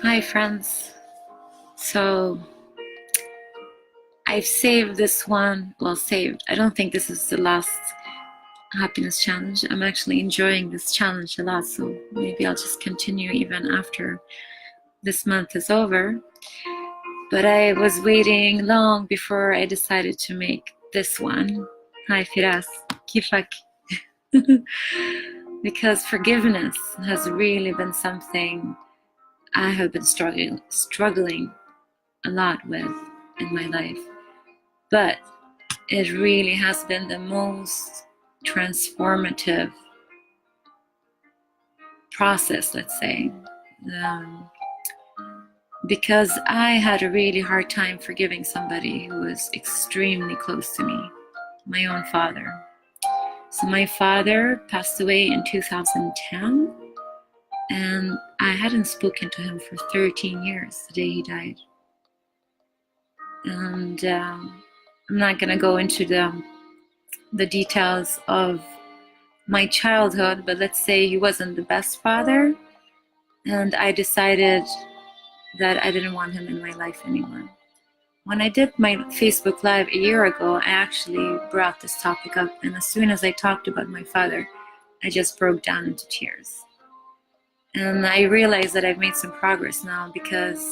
Hi friends. So I've saved this one. Well, saved. I don't think this is the last happiness challenge. I'm actually enjoying this challenge a lot, so maybe I'll just continue even after this month is over. But I was waiting long before I decided to make this one. Hi Firas. Kifak. Because forgiveness has really been something I have been struggling a lot with in my life. But it really has been the most transformative process, let's say, um, because I had a really hard time forgiving somebody who was extremely close to me, my own father. So my father passed away in 2010, and I hadn't spoken to him for 13 years the day he died. And I'm not going to go into the details of my childhood, but let's say he wasn't the best father, and I decided that I didn't want him in my life anymore. When I did my Facebook Live a year ago, I actually brought this topic up, and as soon as I talked about my father, I just broke down into tears. And I realized that I've made some progress now because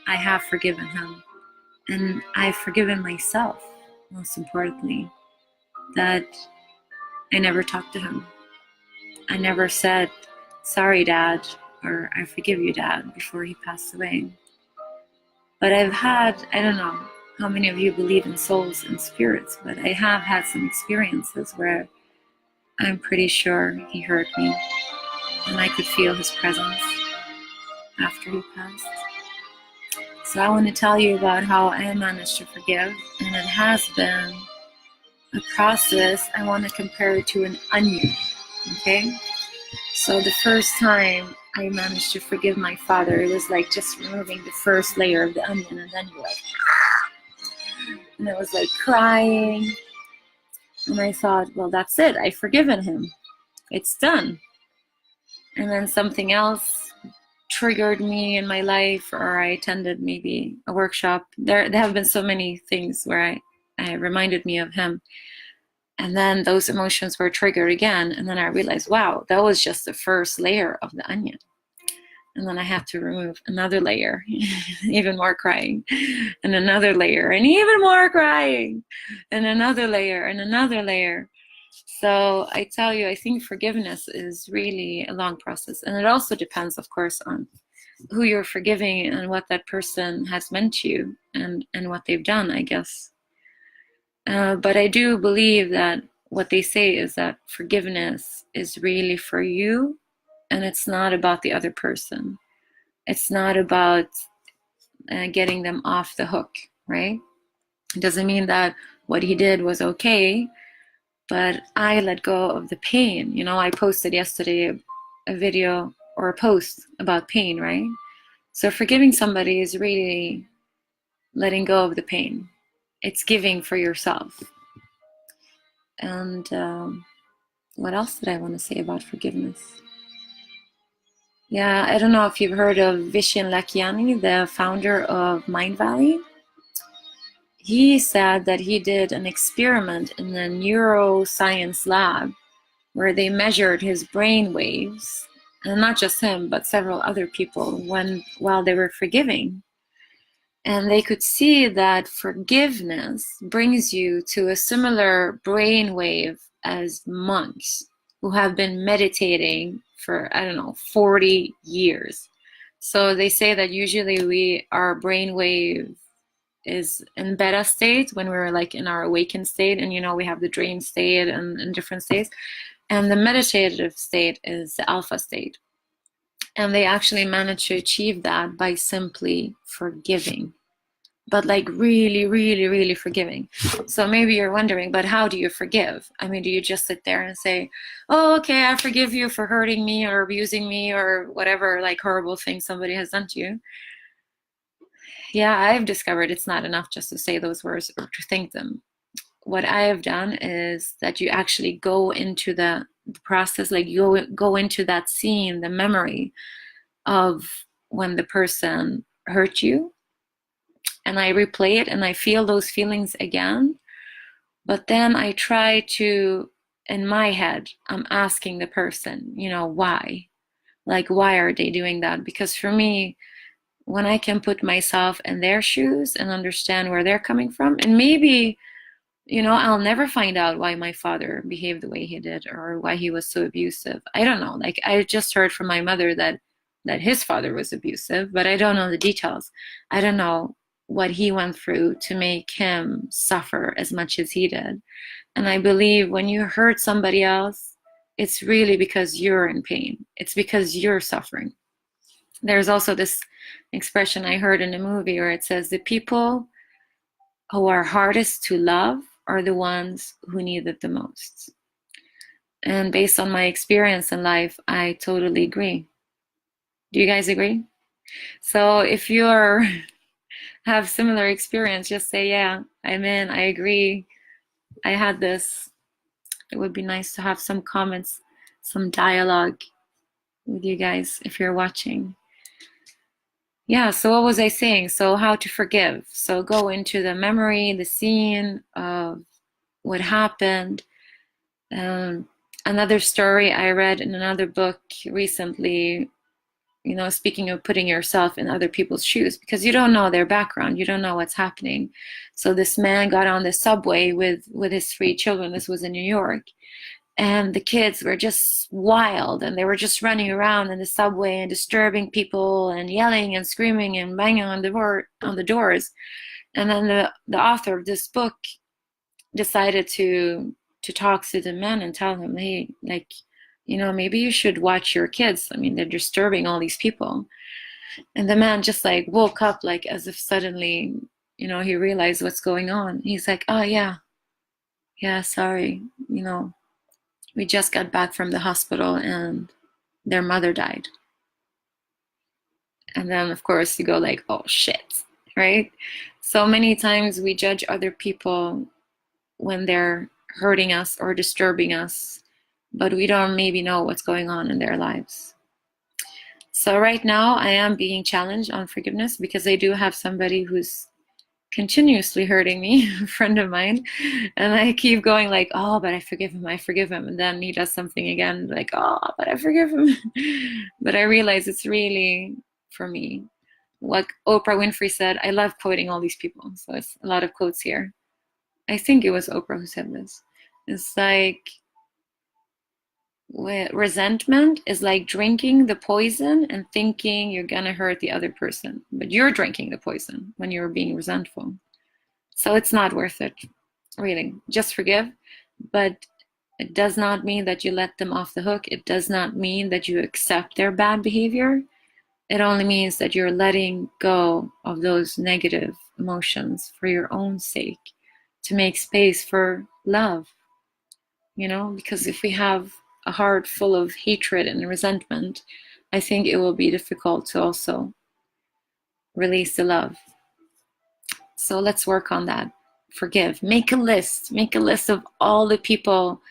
I have forgiven him, and I've forgiven myself, most importantly, that I never talked to him. I never said, sorry, Dad, or I forgive you, Dad, before he passed away. But I've had, I don't know how many of you believe in souls and spirits, but I have had some experiences where I'm pretty sure he heard me and I could feel his presence after he passed. So I want to tell you about how I managed to forgive, and it has been a process. I want to compare it to an onion, okay? So the first time I managed to forgive my father, it was like just removing the first layer of the onion, and then you're like, and I was like crying. And I thought, well, that's it. I've forgiven him. It's done. And then something else triggered me in my life, or I attended maybe a workshop. There have been so many things where I reminded me of him. And then those emotions were triggered again. And then I realized, wow, that was just the first layer of the onion. And then I have to remove another layer, even more crying, and another layer, and even more crying, and another layer, and another layer. So I tell you, I think forgiveness is really a long process. And it also depends, of course, on who you're forgiving and what that person has meant to you and what they've done, I guess. But I do believe that what they say is that forgiveness is really for you, and it's not about the other person. It's not about getting them off the hook, right? It doesn't mean that what he did was okay, but I let go of the pain. You know, I posted yesterday a video or a post about pain, right? So forgiving somebody is really letting go of the pain. It's giving for yourself. And what else did I want to say about forgiveness? Yeah, I don't know if you've heard of Vishen Lakhiani, the founder of Mindvalley. He said that he did an experiment in the neuroscience lab where they measured his brain waves, and not just him, but several other people while they were forgiving. And they could see that forgiveness brings you to a similar brain wave as monks who have been meditating for, I don't know, 40 years. So they say that usually our brain wave is in beta state when we're like in our awakened state, and you know we have the dream state and different states, and the meditative state is the alpha state. And they actually managed to achieve that by simply forgiving, but like really, really, really forgiving. So maybe you're wondering, but how do you forgive? I mean, do you just sit there and say, oh, okay, I forgive you for hurting me or abusing me or whatever like horrible thing somebody has done to you? Yeah, I've discovered it's not enough just to say those words or to think them. What I have done is that you actually go into the process, like you go into that scene, the memory of when the person hurt you, and I replay it and I feel those feelings again. But then I try to, in my head, I'm asking the person, why? Like, why are they doing that? Because for me, when I can put myself in their shoes and understand where they're coming from, and maybe, I'll never find out why my father behaved the way he did or why he was so abusive. I don't know. Like, I just heard from my mother that his father was abusive, but I don't know the details. I don't know what he went through to make him suffer as much as he did. And I believe when you hurt somebody else, it's really because you're in pain. It's because you're suffering. There's also this expression I heard in a movie where it says the people who are hardest to love are the ones who need it the most. And based on my experience in life, I totally agree. Do you guys agree? So if you're have similar experience, just say, yeah, I'm in, I agree. I had this. It would be nice to have some comments, some dialogue with you guys if you're watching. Yeah, so what was I saying? So how to forgive. So go into the memory, the scene of what happened. Another story I read in another book recently, speaking of putting yourself in other people's shoes, because you don't know their background, you don't know what's happening. So this man got on the subway with his 3 children. This was in New York. And the kids were just wild, and they were just running around in the subway and disturbing people and yelling and screaming and banging on the doors. And then the author of this book decided to talk to the men and tell him, hey, like, maybe you should watch your kids. I mean, they're disturbing all these people. And the man just like woke up, like as if suddenly, he realized what's going on. He's like, oh yeah, sorry, we just got back from the hospital and their mother died. And then of course you go like, oh shit, right? So many times we judge other people when they're hurting us or disturbing us, but we don't maybe know what's going on in their lives. So right now I am being challenged on forgiveness because I do have somebody who's continuously hurting me, a friend of mine, and I keep going like, oh, but I forgive him, and then he does something again, like, oh, but I forgive him. But I realize it's really for me what Oprah Winfrey said. I love quoting all these people, so it's a lot of quotes here. I think it was Oprah who said this. It's like, resentment is like drinking the poison and thinking you're gonna hurt the other person, but you're drinking the poison when you're being resentful. So it's not worth it, really. Just forgive, but it does not mean that you let them off the hook. It does not mean that you accept their bad behavior. It only means that you're letting go of those negative emotions for your own sake, to make space for love, because if we have a heart full of hatred and resentment, I think it will be difficult to also release the love. So let's work on that. Forgive. Make a list. Make a list of all the people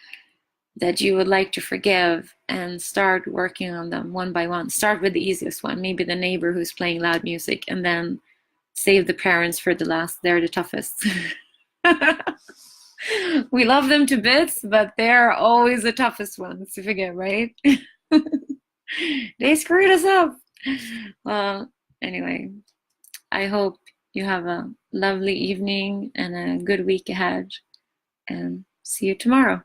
that you would like to forgive and start working on them one by one. Start with the easiest one, maybe the neighbor who's playing loud music, and then save the parents for the last. They're the toughest. We love them to bits, but they're always the toughest ones to forgive, right? They screwed us up. Well, anyway, I hope you have a lovely evening and a good week ahead, and see you tomorrow.